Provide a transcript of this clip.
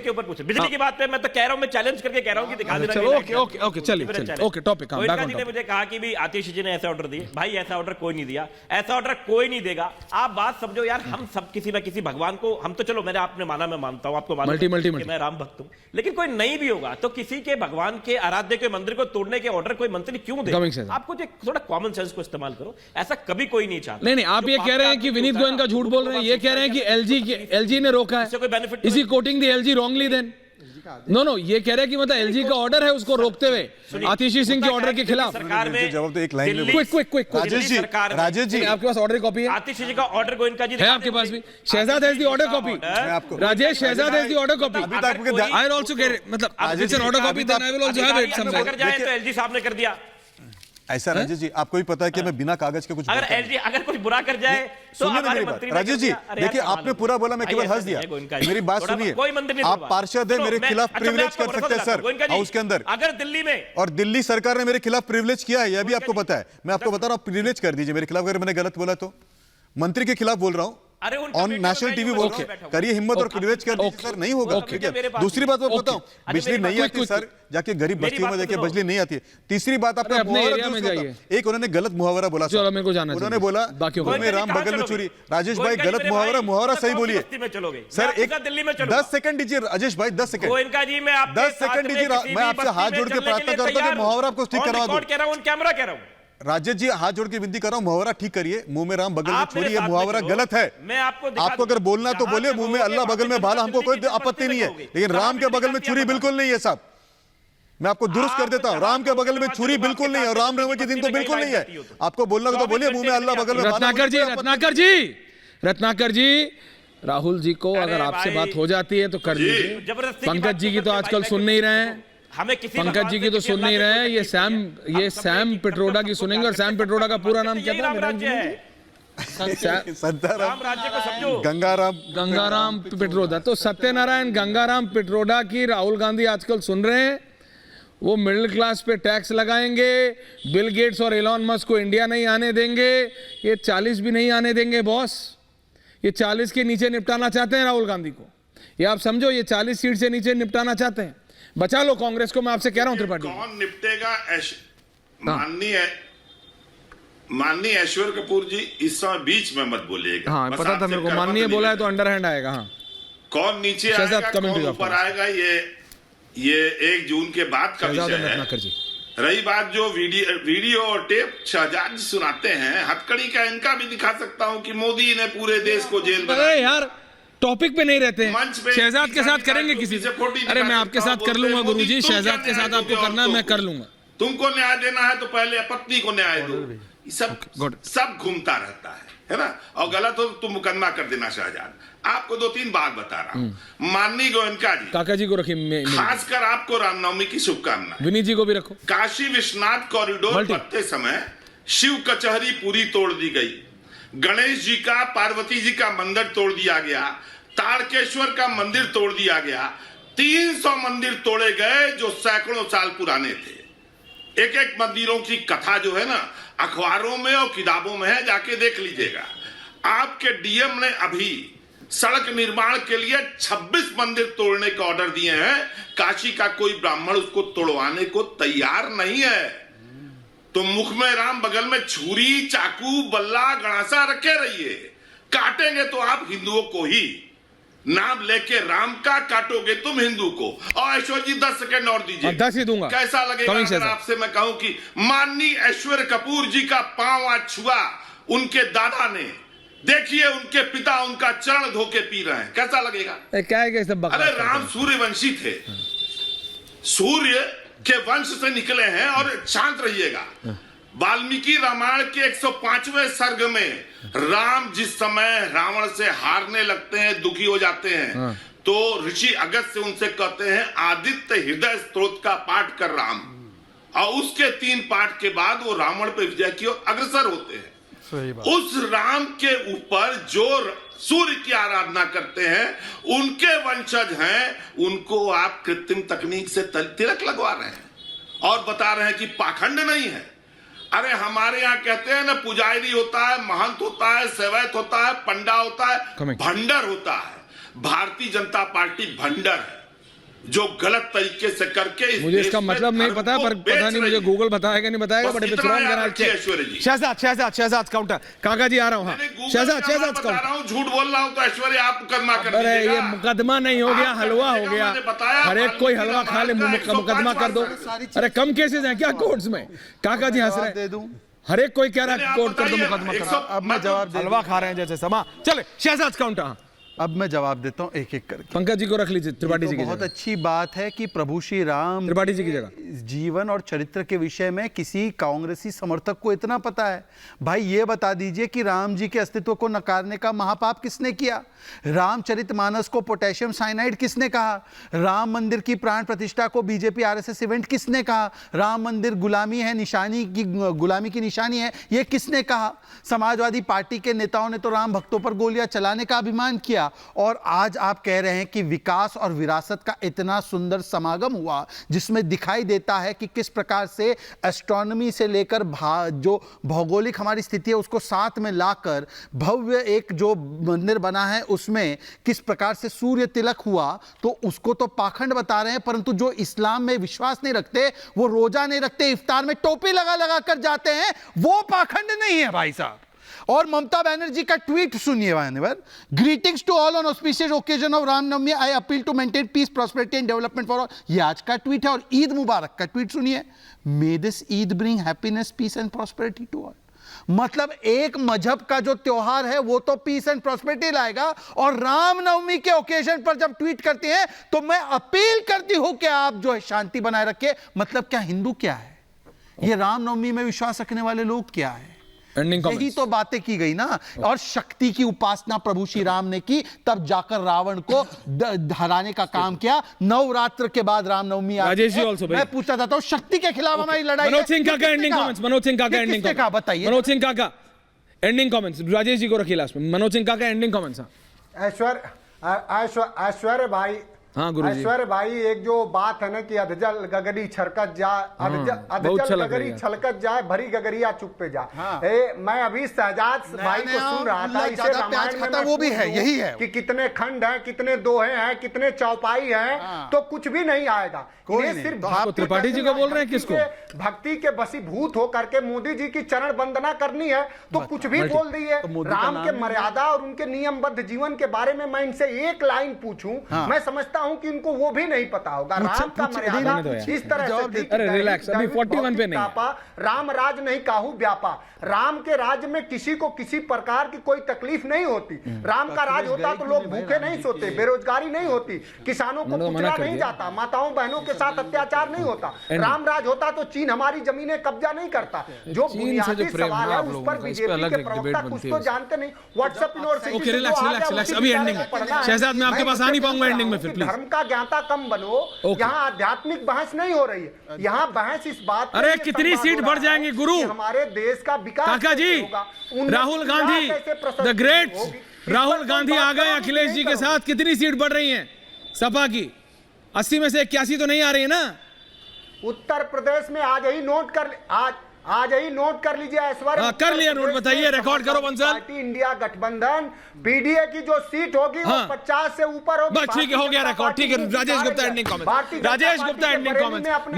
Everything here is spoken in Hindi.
के ऊपर पूछे, बिजली की बात पे मैं तो कह रहा हूं, मैं चैलेंज करके कह रहा हूं कि दिखा देना। चलो ओके चलिए ओके टॉपिक गोयनका जी ने मुझे कहा कि भी आतिश जी ने ऐसा ऑर्डर दिए। भाई ऐसा ऑर्डर कोई नहीं दिया, ऐसा ऑर्डर कोई नहीं देगा। आप बात समझो यार, हम सब किसी ना किसी भगवान को, हम तो चलो मैंने आपने माना, मैं मानता हूं, आपको मालूम है कि मैं राम भक्त हूं, लेकिन कोई नहीं भी होगा तो किसी के भगवान के आराध्य के मंदिर को तोड़ने के ऑर्डर कोई मंत्री क्यों दे? आपको थोड़ा कॉमन सेंस को इस्तेमाल करो, ऐसा कभी कोई नहीं चाहता। नहीं आप ये कह रहे हैं कि विनीत गोयनका झूठ बोल रहे हैं, ये कह रहे हैं कि एलजी ने रोका है, कोई बेनिफिट? इसी कोटिंग दी एलजी रॉन्गली देन? नो ये कह रहे हैं कि मतलब एलजी का ऑर्डर है उसको रोकते हुए आतिशी सिंह के ऑर्डर के खिलाफ। सरकार में जवाब तो एक लाइन में क्विक राजेश जी आपके पास ऑर्डर कॉपी है? आतिशी जी का ऑर्डर गोयनका जी है आपके पास भी? Shahzad has the order copy. Rajesh Shahzad has the order copy. I will also get it, मतलब it's an order copy, then I will also have it somewhere. अगर जाए तो एलजी साहब ने कर दिया ऐसा। राजेश जी आपको भी पता है कि मैं बिना कागज के कुछ, अगर एलजी अगर कुछ बुरा कर जाए तो हमारे मंत्री। राजेश जी देखिए, आपने पूरा बोला, मैं केवल हंस दिया। मेरी बात सुनिए, आप पार्षद है, मेरे खिलाफ प्रिविलेज कर सकते हैं सर हाउस के अंदर। अगर दिल्ली में और दिल्ली सरकार ने मेरे खिलाफ प्रिविलेज किया है, यह भी आपको पता है। मैं आपको बता रहा हूं, प्रिविलेज कर दीजिए मेरे खिलाफ अगर मैंने गलत बोला तो। मंत्री के खिलाफ बोल रहा हूं, ऑन नेशनल टीवी बोल रहा हूं, करिए हिम्मत और प्रिविलेज कर दीजिए सर, नहीं होगा। ठीक है, दूसरी बात मैं बताऊं, बिजली नहीं आती सर, जाके गरीब बस्तियों में देखिए बिजली नहीं आती है। तीसरी बात आपने एक उन्होंने गलत मुहावरा बोला, उन्होंने बोला में राम बगल में चोरी। राजेश भाई गलत मुहावरा सही बोलिए सर। एक दिल्ली में 10 सेकंड दीजिए राजेश भाई, 10 सेकंड 10 सेकंड दीजिए। मैं आपसे हाथ जोड़ के प्रार्थना करता हूं कि मुहावरा आपको ठीक करवा दूं। कैमरा कह रहा हूं राजेश जी, हाथ जोड़ के विनती कर रहा हूं, मुहावरा ठीक करिए। मुंह में राम बगल में छुरी, ये मुहावरा गलत है। मैं आपको अगर बोलना तो बोलिए, मुंह में अल्लाह बगल में भाला, हमको कोई आपत्ति नहीं है, लेकिन राम के बगल में छुरी बिल्कुल नहीं है साहब। मैं आपको दुरुस्त कर देता हूं, राम के बगल में छुरी बिल्कुल नहीं है, और रामनवमी के दिन तो बिल्कुल नहीं है। आपको बोलना तो बोलिए, मुंह में अल्लाह बगल में। रत्नाकर जी राहुल जी को अगर आपसे बात हो जाती है तो कर लीजिए। पंकज जी की तो आजकल सुन नहीं रहे हैं, पंकज जी की तो सुन नहीं रहे हैं। ये सैम पिट्रोडा की सुनेंगे, और सैम पिट्रोडा का पूरा नाम क्या था? गंगाराम पिट्रोडा। तो सत्यनारायण गंगाराम पिट्रोडा की राहुल गांधी आजकल सुन रहे हैं। वो मिडिल क्लास पे टैक्स लगाएंगे, बिल गेट्स और एलॉन मस्क को इंडिया नहीं आने देंगे, ये 40 भी नहीं आने देंगे बॉस। ये 40 के नीचे निपटाना चाहते हैं राहुल गांधी को, ये आप समझो, ये 40 सीट से नीचे निपटाना चाहते हैं। बचा लो कांग्रेस को, मैं आपसे कह रहा हूं त्रिपाठी। कौन निपटेगा? माननीय ऐश्वर्य कपूर जी इस समय बीच में मत बोलिएगा। हाँ पता था मेरे को, माननीय बोला है तो अंडरहैंड आएगा। हाँ कौन नीचे आएगा, कौन ऊपर आएगा, ये 1 जून के बाद का विषय है। रही बात जो वीडियो और टेप शहजाद जी सुनाते हैं, हथकड़ी का इनका भी दिखा सकता हूं कि मोदी ने पूरे देश को जेल बनाया। यार टॉपिक पे नहीं रहते हैं, शहजाद के साथ करेंगे किसी से। अरे मैं आपके साथ कर लूंगा गुरुजी, शहजाद के साथ आपको करना है, मैं कर लूंगा। तुमको न्याय देना है तो पहले पत्नी को न्याय दो। सब घूमता रहता है ना, और गलत हो तो तुम मुकदमा कर देना। शहजाद आपको 2-3 बात बता रहा हूँ। माननीय गोयनका जी, काका जी को रखिए, खासकर आपको रामनवमी की शुभकामनाएं। विनीत जी को भी रखो। काशी विश्वनाथ कॉरिडोर बनते समय शिव कचहरी पूरी तोड़ दी गई, गणेश जी का, पार्वती जी का मंदिर तोड़ दिया गया, तारकेश्वर का मंदिर तोड़ दिया गया, 300 मंदिर तोड़े गए जो सैकड़ों साल पुराने थे। एक मंदिरों की कथा जो है ना, अखबारों में और किताबों में है, जाके देख लीजिएगा। आपके डीएम ने अभी सड़क निर्माण के लिए 26 मंदिर तोड़ने का ऑर्डर दिए हैं। काशी का कोई ब्राह्मण उसको तोड़वाने को तैयार नहीं है। तो मुख में राम, बगल में छुरी, चाकू, बल्ला, गणासा रखे रहिए। काटेंगे तो आप हिंदुओं को ही, नाम लेके राम का काटोगे तुम हिंदू को। और ऐश्वर्य जी 10 सेकंड और दीजिए, 10 ही दूंगा। कैसा लगेगा अगर आपसे मैं कहूं कि माननीय ऐश्वर्य कपूर जी का पांव आज छुआ उनके दादा ने, देखिए उनके पिता उनका चरण धो के पी रहे हैं, कैसा लगेगा? क्या है सब? अरे राम सूर्यवंशी थे, सूर्य के वंश से निकले हैं। और शांत रहिएगा, वाल्मीकि रामायण के 105वें सर्ग में राम जिस समय रावण से हारने लगते हैं, दुखी हो जाते हैं, तो ऋषि अगस्त से उनसे कहते हैं आदित्य हृदय स्तोत्र का पाठ कर राम, और उसके 3 पाठ के बाद वो रावण पे विजय की ओर अग्रसर होते हैं। उस राम के ऊपर जो सूर्य की आराधना करते हैं, उनके वंशज हैं, उनको आप कृत्रिम तकनीक से तिलक लगवा रहे हैं और बता रहे हैं कि पाखंड नहीं है। अरे हमारे यहाँ कहते हैं ना, पुजारी होता है, महंत होता है, सेवैत होता है, पंडा होता है, भंडर होता है। भारतीय जनता पार्टी भंडर है। जो गलत तरीके से करके इस मुझे देश इसका में मतलब नहीं धर्म पता, को पर बेच पता नहीं रही मुझे है। गूगल बताएगा नहीं बताएगा, बस बड़े इतना विश्राम याद करा रखिए ऐश्वर्या जी। शहजाद काउंटर, काका जी आ रहा हूँ। हाँ, मैंने गूगल शहजाद का मैं बता काउंटर। रहा हूँ, झूठ बोल रहा हूँ तो ऐश्वर्या आप मुकदमा कर अरे दीजिएगा। ये मुकदमा नहीं हो गया, आप हलवा हो कर गया। दीजिएगा, मैंने बताया, हर एक कोई वाल्मीकि हलवा खा ले, रामायण का मुकदमा कर दो। 105 अरे कम केसेस हैं क्या कोर्ट्स में? काका जी हंस रहे दे हैं। दूं? हर एक कोई कह रहा नहीं, है आप कोर्ट कर दो, बताइए, मुकदमा कर 100 दो। अब मैं जवाब दे हलवा खा रहे हैं जैसे समा। चले शहजाद काउंटर। अब मैं जवाब देता हूँ एक एक करके। पंकज जी को रख लीजिए त्रिपाठी तो जी की बहुत जगह। अच्छी बात है कि प्रभु श्री राम त्रिपाठी जी की जगह। जीवन और चरित्र के विषय में किसी कांग्रेसी समर्थक को इतना पता है। भाई ये बता दीजिए कि राम जी के अस्तित्व को नकारने का महापाप किसने किया? रामचरितमानस को पोटेशियम साइनाइड किसने कहा? राम मंदिर की प्राण प्रतिष्ठा को बीजेपी आरएसएस इवेंट किसने कहा? राम मंदिर गुलामी है, गुलामी की निशानी है, यह किसने कहा? समाजवादी पार्टी के नेताओं ने तो राम भक्तों पर गोलियां चलाने का अभिमान किया, और आज आप कह रहे हैं कि विकास और विरासत का इतना सुंदर समागम हुआ जिसमें दिखाई देता है कि किस प्रकार से एस्ट्रोनॉमी से लेकर जो भौगोलिक हमारी स्थिति है उसको साथ में लाकर भव्य एक जो मंदिर बना है उसमें किस प्रकार से सूर्य तिलक हुआ, तो उसको तो पाखंड बता रहे हैं। परंतु जो इस्लाम में विश्वास नहीं रखते, वो रोजा नहीं रखते, इफ्तार में टोपी लगा लगा कर जाते हैं, वो पाखंड नहीं है भाई साहब। और ममता बनर्जी का ट्वीट सुनिए मान्यवर। Greetings to all on auspicious occasion of Ramnavami, I appeal to maintain peace, prosperity and development for all. ये आज का ट्वीट है। और ईद मुबारक का ट्वीट सुनिए। May this Eid bring happiness, peace and prosperity to all. मतलब एक मजहब का जो त्योहार है वो तो पीस एंड प्रॉस्पेरिटी लाएगा, और रामनवमी के ओकेजन पर जब ट्वीट करते हैं तो मैं अपील करती हूं कि आप जो है शांति बनाए रखें। मतलब क्या हिंदू क्या है? ये रामनवमी में विश्वास रखने वाले लोग क्या है? यही तो बातें की गई ना। और शक्ति की उपासना प्रभु श्री राम ने की, तब जाकर रावण को हराने का काम किया। नवरात्र के बाद रामनवमी आ गई। मैं पूछना चाहता हूं, शक्ति के खिलाफ हमारी लड़ाई। मनोज सिंह का एंडिंग कमेंट्स। मनोज सिंह का एंडिंग कमेंट्स बताइए। मनोज सिंह का एंडिंग कमेंट्स राजेश जी को रखिए लास्ट में। मनोज सिंह का एंडिंग कमेंट्स। ऐश्वर्य भाई, हाँ गुरुजी। ऐश्वर्य भाई, एक जो बात है ना कि अधजल गगरी छलकत जाए, अधजल गगरी छलकत जाए, भरी गगरिया चुप पे जाए। हाँ। मैं अभी शहजाद भाई को सुन रहा था, इसे रामायण में वो भी है, यही है कि कितने खंड हैं, कितने दोहे हैं, कितने चौपाई हैं। हाँ। तो कुछ भी नहीं आएगा। कोई ये नहीं। सिर्फ तो आपको त्रिपाठी जी को बोल रहे हैं किसको? भक्ति के बसीभूत होकर के मोदी जी की चरण वंदना करनी है तो कुछ भी बोल दिए। राम के मर्यादा और उनके नियमबद्ध जीवन के बारे में मैं इनसे एक लाइन पूछूं, मैं समझता हूं कि इनको वो भी नहीं पता होगा। राम का मर्यादा इस तरह से थी। अरे रिलैक्स, अभी 41 पे नहीं। राम राज नहीं काहू व्यापा। राम के राज्य में किसी को किसी प्रकार की कोई तकलीफ नहीं होती। राम का राज होता तो लोग भूखे नहीं सोते, बेरोजगारी नहीं होती, किसानों को कुचला नहीं जाता, माताओं बहनों के साथ अत्याचार नहीं होता। राम राज होता तो चीन हमारी जमीनें कब्जा नहीं करता। जो बुनियादी सवाल है उस पर बीजेपी के प्रवक्ता कुछ तो जानते नहीं। व्हाट्सएप ओके रिलैक्स, अभी एंडिंग में। शहजाद मैं आपके पास आ नहीं पाऊंगा एंडिंग में, फिर प्लीज। धर्म का ज्ञाता कम बनो। यहाँ आध्यात्मिक बहस नहीं हो रही है, यहाँ बहस इस बात। अरे कितनी सीट बढ़ जाएंगी गुरु? हमारे देश का विकास काका जी, राहुल गांधी द ग्रेट राहुल गांधी आ गए अखिलेश जी के साथ। कितनी सीट बढ़ रही है सपा की? 80 में से 81 तो नहीं आ रही है ना? उत्तर प्रदेश में आज ही नोट कर लीजिए ऐश्वर्या। कर लिया नोट, बताइए, रिकॉर्ड करो बंसल। पार्टी इंडिया गठबंधन पीडीए की जो सीट होगी वो 50 से ऊपर होगी। बस ठीक है, हो गया रिकॉर्ड। ठीक है, Rajesh Gupta ending comment. Rajesh Gupta ending comment.